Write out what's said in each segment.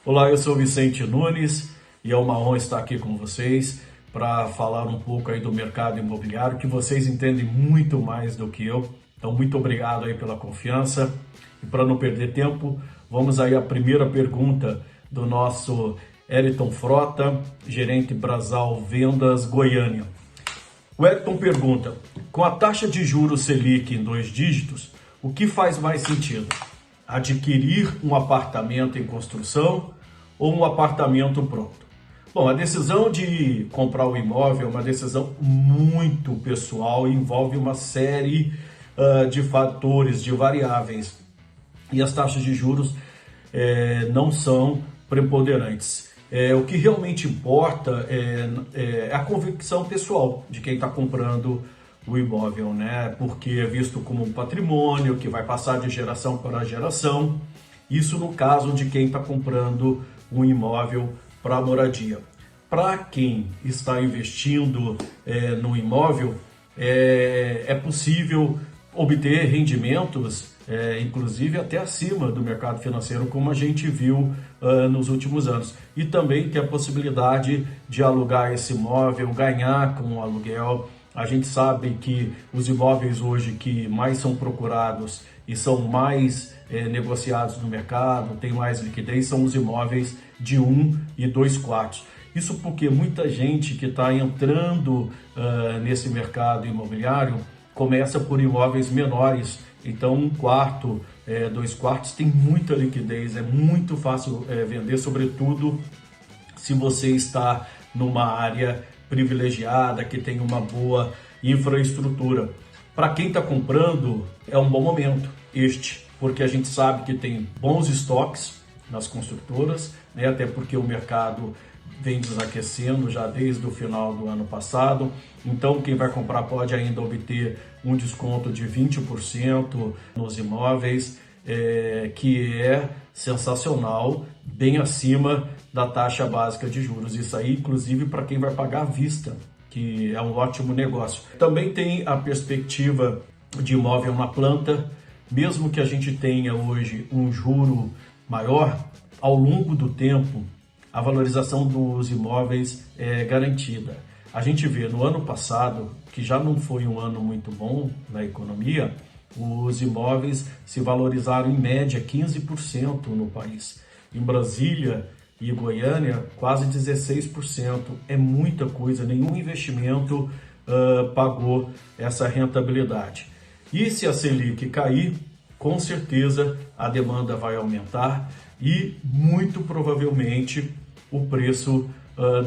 Olá, eu sou Vicente Nunes e é uma honra estar aqui com vocês para falar um pouco aí do mercado imobiliário, que vocês entendem muito mais do que eu. Então, muito obrigado aí pela confiança. E para não perder tempo, vamos aí à primeira pergunta do nosso Eriton Frota, gerente Brasal Vendas Goiânia. O Eriton pergunta: com a taxa de juros Selic em 2 dígitos, o que faz mais sentido? Adquirir um apartamento em construção ou um apartamento pronto? Bom, a decisão de comprar o imóvel é uma decisão muito pessoal e envolve uma série de fatores, de variáveis. E as taxas de juros não são preponderantes. O que realmente importa é a convicção pessoal de quem está comprando o imóvel, né? Porque é visto como um patrimônio que vai passar de geração para geração. Isso no caso de quem está comprando um imóvel para moradia. Para quem está investindo no imóvel, é possível obter rendimentos, inclusive até acima do mercado financeiro, como a gente viu nos últimos anos. E também tem a possibilidade de alugar esse imóvel, ganhar com o aluguel. A gente sabe que os imóveis hoje que mais são procurados e são mais negociados no mercado, tem mais liquidez, são os imóveis de 1 e 2 quartos. Isso porque muita gente que está entrando nesse mercado imobiliário começa por imóveis menores. Então, 1 quarto, 2 quartos tem muita liquidez, é muito fácil vender, sobretudo se você está numa área privilegiada, que tem uma boa infraestrutura. Para quem está comprando, é um bom momento porque a gente sabe que tem bons estoques nas construtoras, né? Até porque o mercado vem desaquecendo já desde o final do ano passado. Então, quem vai comprar pode ainda obter um desconto de 20% nos imóveis, que é sensacional, bem acima da taxa básica de juros. Isso aí, inclusive, para quem vai pagar à vista, que é um ótimo negócio. Também tem a perspectiva de imóvel na planta. Mesmo que a gente tenha hoje um juro maior, ao longo do tempo, a valorização dos imóveis é garantida. A gente vê no ano passado, que já não foi um ano muito bom na economia, os imóveis se valorizaram em média 15% no país. Em Brasília e Goiânia, quase 16%. É muita coisa, nenhum investimento pagou essa rentabilidade. E se a Selic cair, com certeza a demanda vai aumentar e muito provavelmente o preço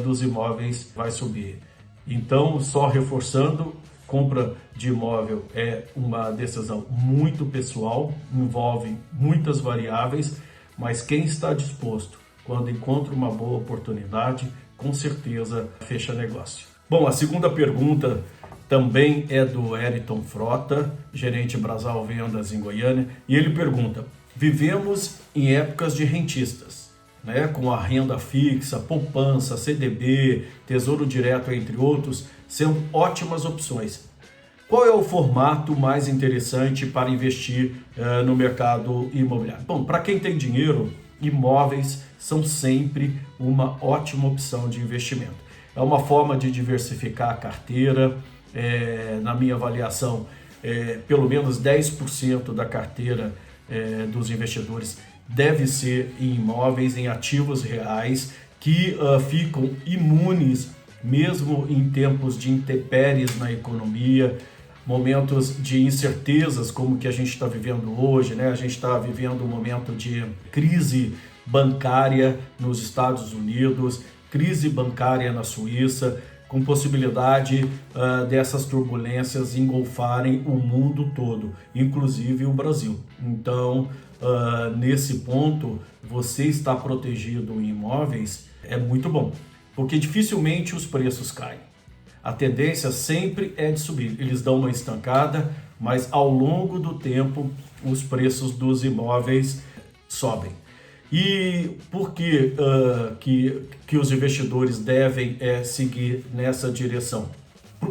dos imóveis vai subir. Então, só reforçando, compra de imóvel é uma decisão muito pessoal, envolve muitas variáveis, mas quem está disposto, quando encontra uma boa oportunidade, com certeza fecha negócio. Bom, a segunda pergunta também é do Eriton Frota, gerente Brasal Vendas em Goiânia, e ele pergunta: vivemos em épocas de rentistas, né, com a renda fixa, poupança, CDB, Tesouro Direto, entre outros, sendo ótimas opções. Qual é o formato mais interessante para investir no mercado imobiliário? Bom, para quem tem dinheiro, imóveis são sempre uma ótima opção de investimento. É uma forma de diversificar a carteira. Na minha avaliação, pelo menos 10% da carteira dos investidores deve ser em imóveis, em ativos reais, que ficam imunes mesmo em tempos de intempéries na economia, momentos de incertezas como que a gente está vivendo hoje, né? A gente está vivendo um momento de crise bancária nos Estados Unidos, crise bancária na Suíça, com possibilidade dessas turbulências engolfarem o mundo todo, inclusive o Brasil. Então, nesse ponto, você estar protegido em imóveis é muito bom, porque dificilmente os preços caem. A tendência sempre é de subir. Eles dão uma estancada, mas ao longo do tempo os preços dos imóveis sobem. E por que os investidores devem seguir nessa direção?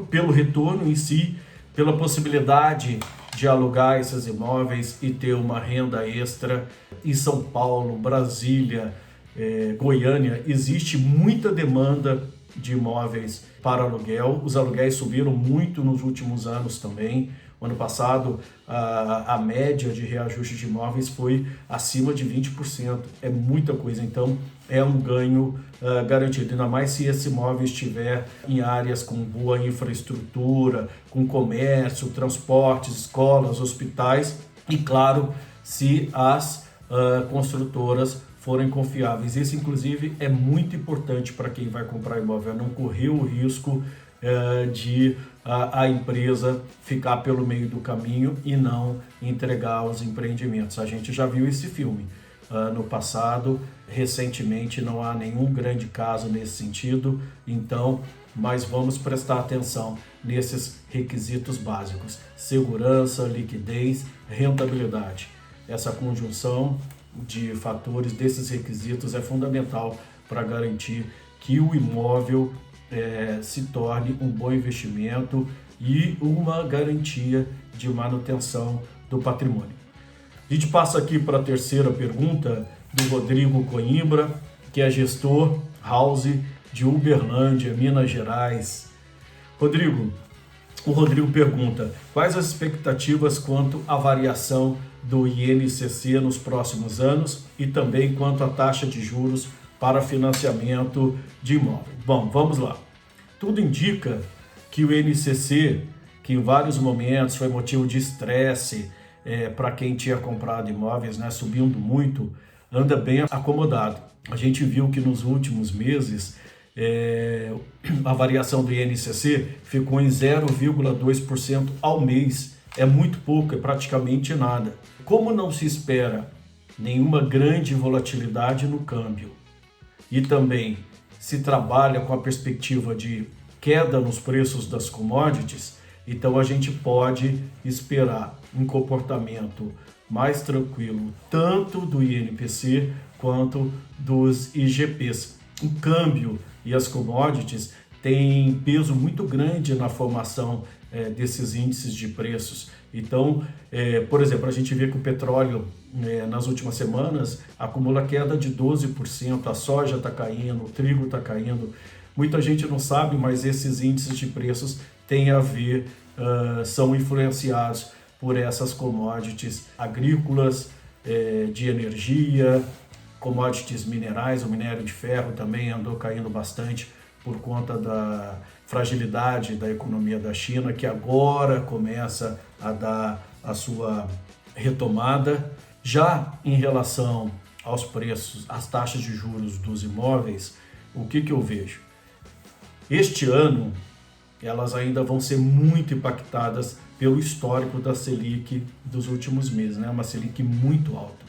Pelo retorno em si, pela possibilidade de alugar esses imóveis e ter uma renda extra em São Paulo, Brasília, Goiânia, existe muita demanda de imóveis para aluguel. Os aluguéis subiram muito nos últimos anos também. O ano passado, a média de reajuste de imóveis foi acima de 20%. É muita coisa, então é um ganho garantido. Ainda mais se esse imóvel estiver em áreas com boa infraestrutura, com comércio, transportes, escolas, hospitais e, claro, se as construtoras forem confiáveis. Isso, inclusive, é muito importante para quem vai comprar imóvel, não correr o risco de a empresa ficar pelo meio do caminho e não entregar os empreendimentos. A gente já viu esse filme no passado, recentemente não há nenhum grande caso nesse sentido, então, mas vamos prestar atenção nesses requisitos básicos: segurança, liquidez, rentabilidade. Essa conjunção de fatores desses requisitos é fundamental para garantir que o imóvel se torne um bom investimento e uma garantia de manutenção do patrimônio. A gente passa aqui para a terceira pergunta do Rodrigo Coimbra, que é gestor house de Uberlândia, Minas Gerais. O Rodrigo pergunta: quais as expectativas quanto à variação do INCC nos próximos anos e também quanto à taxa de juros para financiamento de imóvel? Bom, vamos lá. Tudo indica que o INCC, que em vários momentos foi motivo de estresse para quem tinha comprado imóveis, né, subindo muito, anda bem acomodado. A gente viu que nos últimos meses a variação do INCC ficou em 0,2% ao mês. É muito pouco, é praticamente nada. Como não se espera nenhuma grande volatilidade no câmbio e também se trabalha com a perspectiva de queda nos preços das commodities, então a gente pode esperar um comportamento mais tranquilo tanto do INPC quanto dos IGPs. O câmbio e as commodities têm peso muito grande na formação desses índices de preços. Então, por exemplo, a gente vê que o petróleo nas últimas semanas acumula queda de 12%, a soja está caindo, o trigo está caindo. Muita gente não sabe, mas esses índices de preços têm a ver, são influenciados por essas commodities agrícolas, de energia, commodities minerais. O minério de ferro também andou caindo bastante por conta da fragilidade da economia da China, que agora começa a dar a sua retomada. Já em relação aos preços, às taxas de juros dos imóveis, o que eu vejo? Este ano, elas ainda vão ser muito impactadas pelo histórico da Selic dos últimos meses, né? Uma Selic muito alta.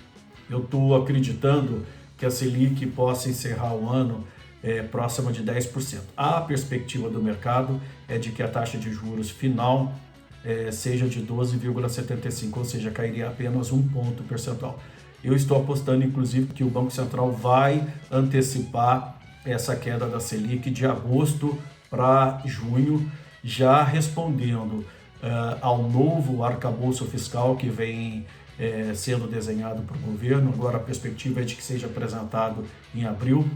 Eu estou acreditando que a Selic possa encerrar o ano próxima de 10%. A perspectiva do mercado é de que a taxa de juros final seja de 12,75%, ou seja, cairia apenas 1 ponto percentual. Eu estou apostando, inclusive, que o Banco Central vai antecipar essa queda da Selic de agosto para junho, já respondendo ao novo arcabouço fiscal que vem sendo desenhado para o governo. Agora a perspectiva é de que seja apresentado em abril.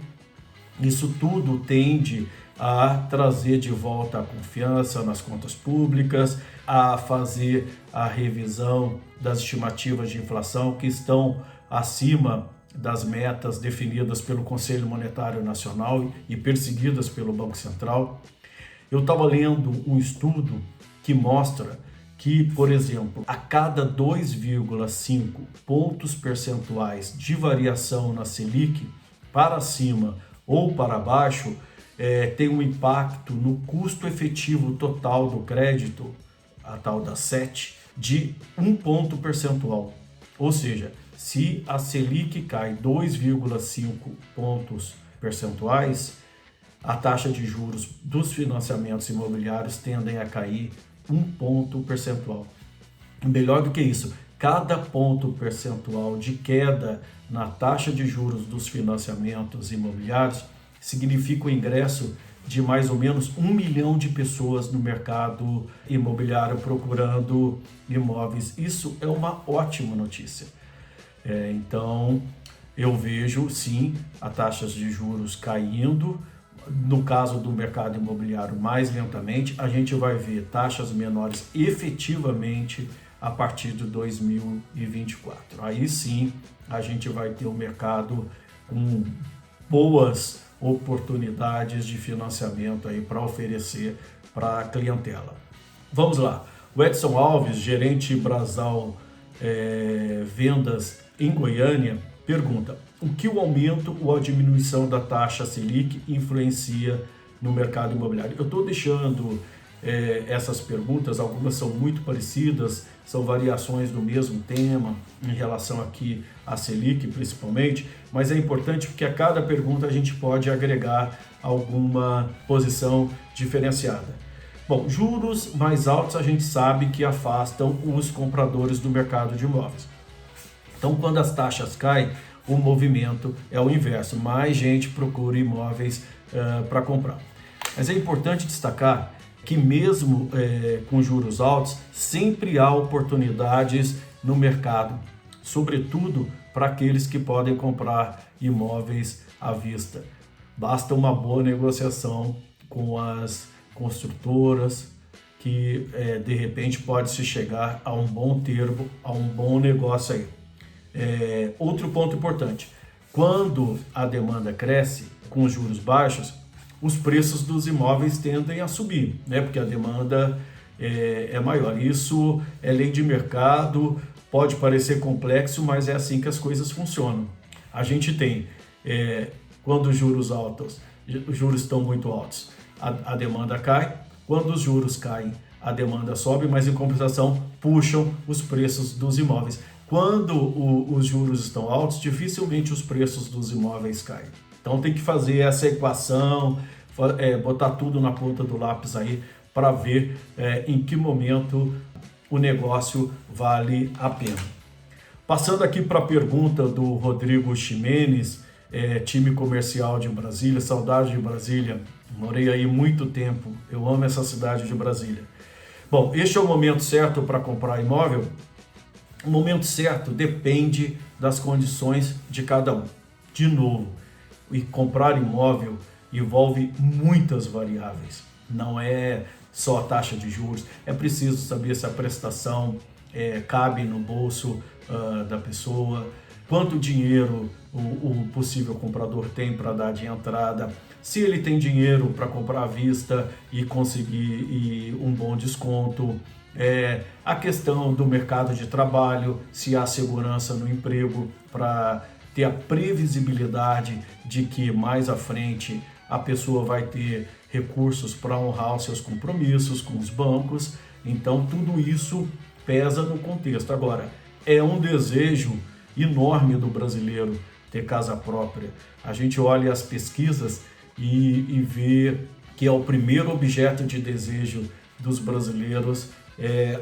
Isso tudo tende a trazer de volta a confiança nas contas públicas, a fazer a revisão das estimativas de inflação que estão acima das metas definidas pelo Conselho Monetário Nacional e perseguidas pelo Banco Central. Eu estava lendo um estudo que mostra que, por exemplo, a cada 2,5 pontos percentuais de variação na Selic, para cima ou para baixo, tem um impacto no custo efetivo total do crédito, a tal da SET, de 1 ponto percentual. Ou seja, se a Selic cai 2,5 pontos percentuais, a taxa de juros dos financiamentos imobiliários tendem a cair 1 ponto percentual. Melhor do que isso, cada ponto percentual de queda na taxa de juros dos financiamentos imobiliários significa o ingresso de mais ou menos 1 milhão de pessoas no mercado imobiliário procurando imóveis. Isso é uma ótima notícia. Então, eu vejo sim as taxas de juros caindo. No caso do mercado imobiliário, mais lentamente. A gente vai ver taxas menores efetivamente a partir de 2024. Aí sim a gente vai ter um mercado com boas oportunidades de financiamento aí para oferecer para a clientela. Vamos lá. O Edson Alves, gerente Brasal Vendas em Goiânia, pergunta: o que o aumento ou a diminuição da taxa Selic influencia no mercado imobiliário? Eu estou deixando essas perguntas, algumas são muito parecidas, são variações do mesmo tema, em relação aqui à Selic principalmente, mas é importante porque a cada pergunta a gente pode agregar alguma posição diferenciada. Bom, juros mais altos a gente sabe que afastam os compradores do mercado de imóveis. Então, quando as taxas caem, o movimento é o inverso, mais gente procura imóveis para comprar. Mas é importante destacar que mesmo com juros altos, sempre há oportunidades no mercado, sobretudo para aqueles que podem comprar imóveis à vista. Basta uma boa negociação com as construtoras, que de repente pode-se chegar a um bom termo, a um bom negócio aí. Outro ponto importante: quando a demanda cresce com os juros baixos, os preços dos imóveis tendem a subir, né? Porque a demanda é maior. Isso é lei de mercado, pode parecer complexo, mas é assim que as coisas funcionam. A gente tem, quando os juros estão muito altos, a demanda cai. Quando os juros caem, a demanda sobe, mas em compensação puxam os preços dos imóveis. Quando os juros estão altos, dificilmente os preços dos imóveis caem. Então tem que fazer essa equação, botar tudo na ponta do lápis aí para ver em que momento o negócio vale a pena. Passando aqui para a pergunta do Rodrigo Ximenes, time comercial de Brasília, saudade de Brasília, morei aí muito tempo, eu amo essa cidade de Brasília. Bom, este é o momento certo para comprar imóvel? O momento certo depende das condições de cada um. De novo, e comprar imóvel envolve muitas variáveis. Não é só a taxa de juros. É preciso saber se a prestação cabe no bolso da pessoa, quanto dinheiro o possível comprador tem para dar de entrada, se ele tem dinheiro para comprar à vista e conseguir um bom desconto. A questão do mercado de trabalho, se há segurança no emprego para ter a previsibilidade de que mais à frente a pessoa vai ter recursos para honrar os seus compromissos com os bancos. Então tudo isso pesa no contexto. Agora, é um desejo enorme do brasileiro ter casa própria. A gente olha as pesquisas e vê que é o primeiro objeto de desejo dos brasileiros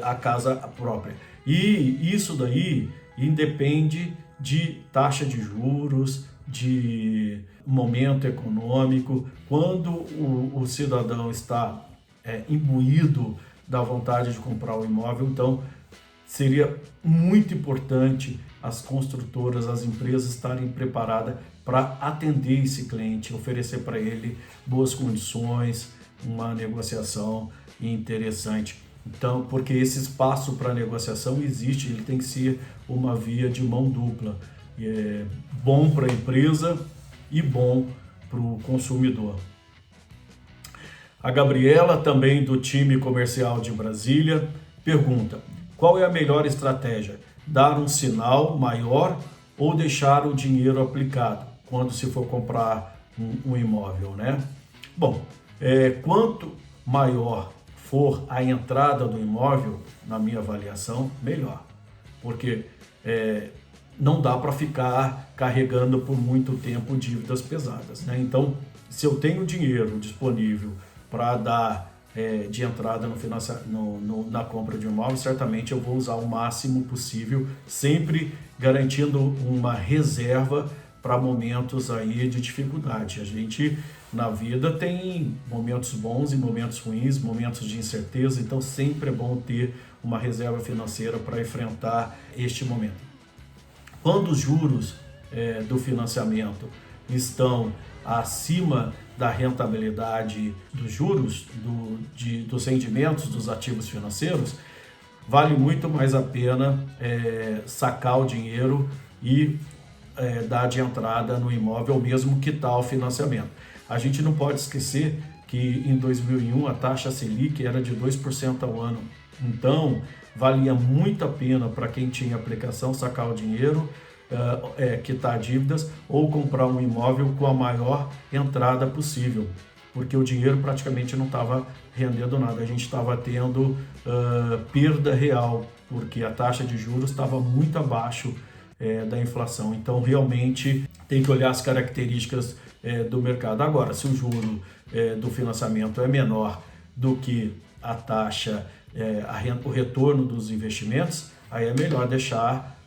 a casa própria. E isso daí independe de taxa de juros, de momento econômico. Quando o cidadão está imbuído da vontade de comprar o imóvel, então seria muito importante as construtoras, as empresas estarem preparadas para atender esse cliente, oferecer para ele boas condições, uma negociação interessante. Então, porque esse espaço para negociação existe, ele tem que ser uma via de mão dupla. É bom para a empresa e bom para o consumidor. A Gabriela, também do time comercial de Brasília, pergunta: qual é a melhor estratégia? Dar um sinal maior ou deixar o dinheiro aplicado quando se for comprar um imóvel, né? Bom, quanto maior for a entrada do imóvel, na minha avaliação, melhor. Porque não dá para ficar carregando por muito tempo dívidas pesadas, né? Então, se eu tenho dinheiro disponível para dar de entrada na compra de um imóvel, certamente eu vou usar o máximo possível, sempre garantindo uma reserva para momentos aí de dificuldade. A gente na vida tem momentos bons e momentos ruins, momentos de incerteza, então sempre é bom ter uma reserva financeira para enfrentar este momento. Quando os juros do financiamento estão acima da rentabilidade dos juros, dos rendimentos dos ativos financeiros, vale muito mais a pena sacar o dinheiro e dar de entrada no imóvel, ou mesmo quitar o financiamento. A gente não pode esquecer que em 2001 a taxa Selic era de 2% ao ano. Então, valia muito a pena para quem tinha aplicação sacar o dinheiro, quitar dívidas ou comprar um imóvel com a maior entrada possível, porque o dinheiro praticamente não estava rendendo nada, a gente estava tendo perda real, porque a taxa de juros estava muito abaixo da inflação. Então, realmente, tem que olhar as características do mercado. Agora, se o juro do financiamento é menor do que a taxa, o retorno dos investimentos, aí é melhor deixar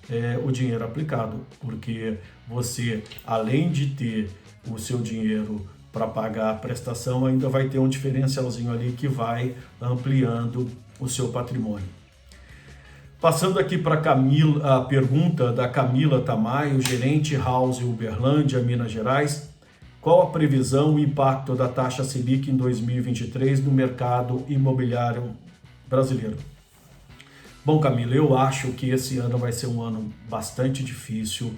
o dinheiro aplicado, porque você, além de ter o seu dinheiro para pagar a prestação, ainda vai ter um diferencialzinho ali que vai ampliando o seu patrimônio. Passando aqui para a pergunta da Camila Tamayo, gerente House Uberlândia, Minas Gerais. Qual a previsão e impacto da taxa Selic em 2023 no mercado imobiliário brasileiro? Bom, Camila, eu acho que esse ano vai ser um ano bastante difícil.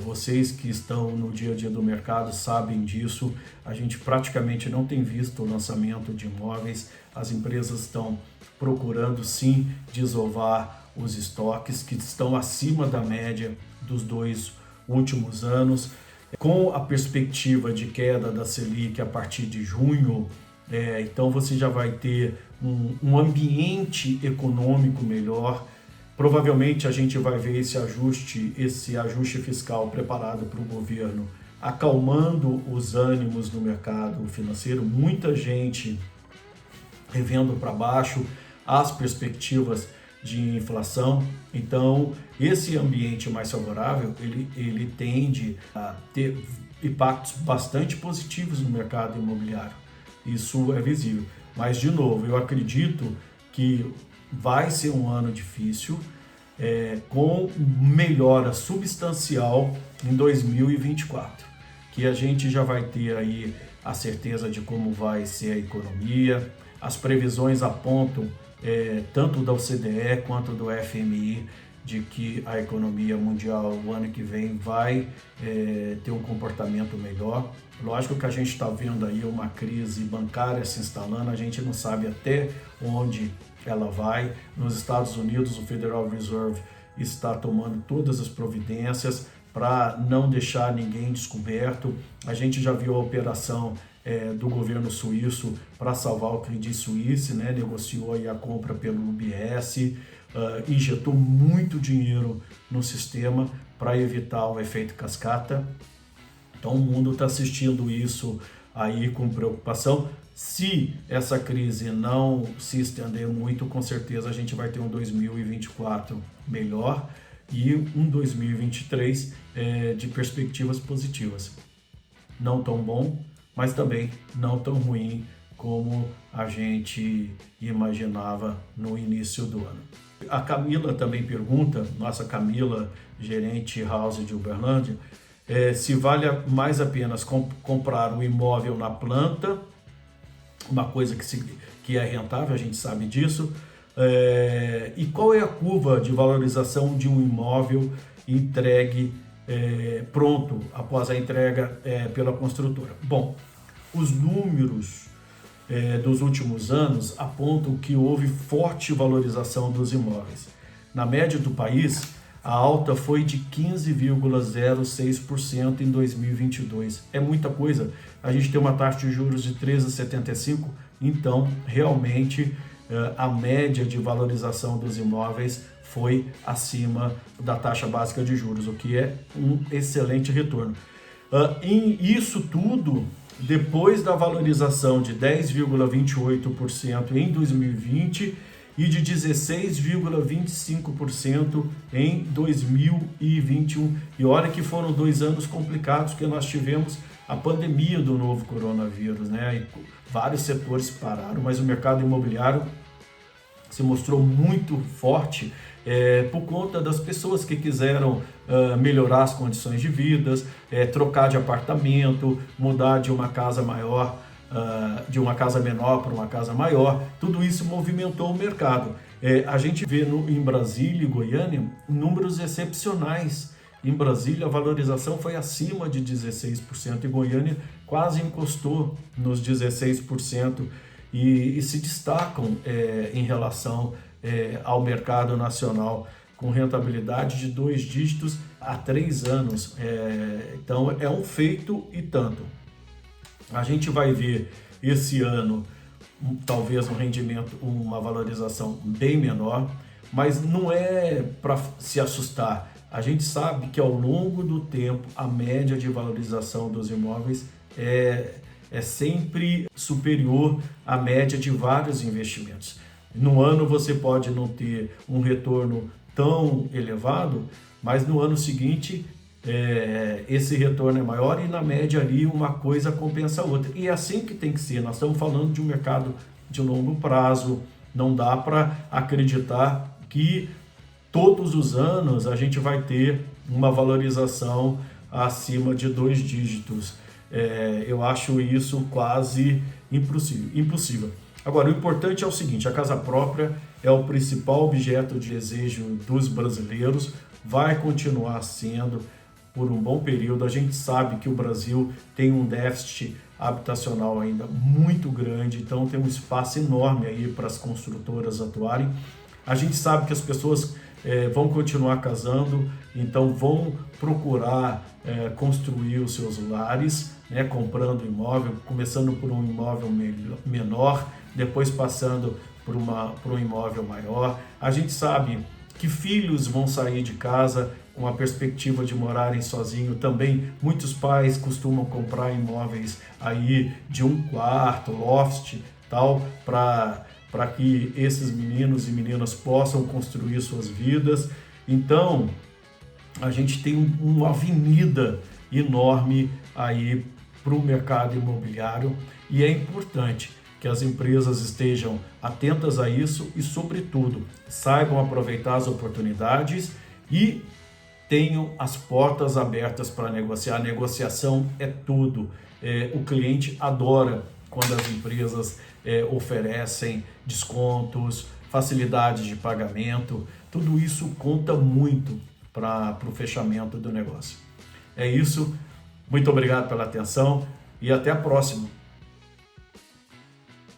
Vocês que estão no dia a dia do mercado sabem disso. A gente praticamente não tem visto o lançamento de imóveis. As empresas estão procurando sim desovar os estoques que estão acima da média dos 2 últimos anos. Com a perspectiva de queda da Selic a partir de junho, então você já vai ter um ambiente econômico melhor. Provavelmente a gente vai ver esse ajuste fiscal preparado para o governo, acalmando os ânimos no mercado financeiro. Muita gente revendo para baixo as perspectivas de inflação. Então, esse ambiente mais favorável, ele tende a ter impactos bastante positivos no mercado imobiliário. Isso é visível. Mas, de novo, eu acredito que vai ser um ano difícil, com melhora substancial em 2024, que a gente já vai ter aí a certeza de como vai ser a economia. As previsões apontam, tanto da OCDE quanto do FMI, de que a economia mundial o ano que vem vai ter um comportamento melhor. Lógico que a gente está vendo aí uma crise bancária se instalando, a gente não sabe até onde ela vai. Nos Estados Unidos, o Federal Reserve está tomando todas as providências para não deixar ninguém descoberto. A gente já viu a operação do governo suíço para salvar o Credit Suisse, né? Negociou aí a compra pelo UBS, injetou muito dinheiro no sistema para evitar o efeito cascata. Então o mundo está assistindo isso aí com preocupação. Se essa crise não se estender muito, com certeza a gente vai ter um 2024 melhor e um 2023 de perspectivas positivas. Não tão bom, mas também não tão ruim como a gente imaginava no início do ano. A Camila também pergunta, nossa Camila, gerente House de Uberlândia, se vale mais a pena comprar um imóvel na planta, uma coisa que é rentável, a gente sabe disso, e qual é a curva de valorização de um imóvel entregue pronto após a entrega pela construtora. Bom, os números dos últimos anos apontam que houve forte valorização dos imóveis. Na média do país, a alta foi de 15,06% em 2022. É muita coisa. A gente tem uma taxa de juros de 13,75%, então realmente a média de valorização dos imóveis foi acima da taxa básica de juros, o que é um excelente retorno. Isso tudo depois da valorização de 10,28% em 2020 e de 16,25% em 2021. E olha que foram 2 anos complicados, porque nós tivemos a pandemia do novo coronavírus, né? E vários setores pararam, mas o mercado imobiliário se mostrou muito forte por conta das pessoas que quiseram melhorar as condições de vida, trocar de apartamento, mudar de uma casa maior, de uma casa menor para uma casa maior. Tudo isso movimentou o mercado. A gente vê em Brasília e Goiânia números excepcionais. Em Brasília, a valorização foi acima de 16%, e Goiânia quase encostou nos 16%, e se destacam em relação ao mercado nacional, com rentabilidade de 2 dígitos há 3 anos. Então, é um feito e tanto. A gente vai ver esse ano, talvez um rendimento, uma valorização bem menor, mas não é para se assustar. A gente sabe que ao longo do tempo a média de valorização dos imóveis é sempre superior à média de vários investimentos. No ano você pode não ter um retorno tão elevado, mas no ano seguinte esse retorno é maior, e na média ali uma coisa compensa a outra. E é assim que tem que ser. Nós estamos falando de um mercado de longo prazo, não dá para acreditar que todos os anos a gente vai ter uma valorização acima de 2 dígitos. Eu acho isso quase impossível. Agora, o importante é o seguinte: a casa própria é o principal objeto de desejo dos brasileiros, vai continuar sendo por um bom período. A gente sabe que o Brasil tem um déficit habitacional ainda muito grande, então tem um espaço enorme aí para as construtoras atuarem. A gente sabe que as pessoas vão continuar casando, então vão procurar construir os seus lares, né, comprando imóvel, começando por um imóvel menor, depois passando por um imóvel maior. A gente sabe que filhos vão sair de casa com a perspectiva de morarem sozinhos também. Muitos pais costumam comprar imóveis aí de 1 quarto, loft, tal, para que esses meninos e meninas possam construir suas vidas. Então, a gente tem uma avenida enorme aí para o mercado imobiliário, e é importante que as empresas estejam atentas a isso e, sobretudo, saibam aproveitar as oportunidades e tenham as portas abertas para negociar. A negociação é tudo. O cliente adora quando as empresas oferecem descontos, facilidades de pagamento. Tudo isso conta muito para o fechamento do negócio. É isso. Muito obrigado pela atenção e até a próxima.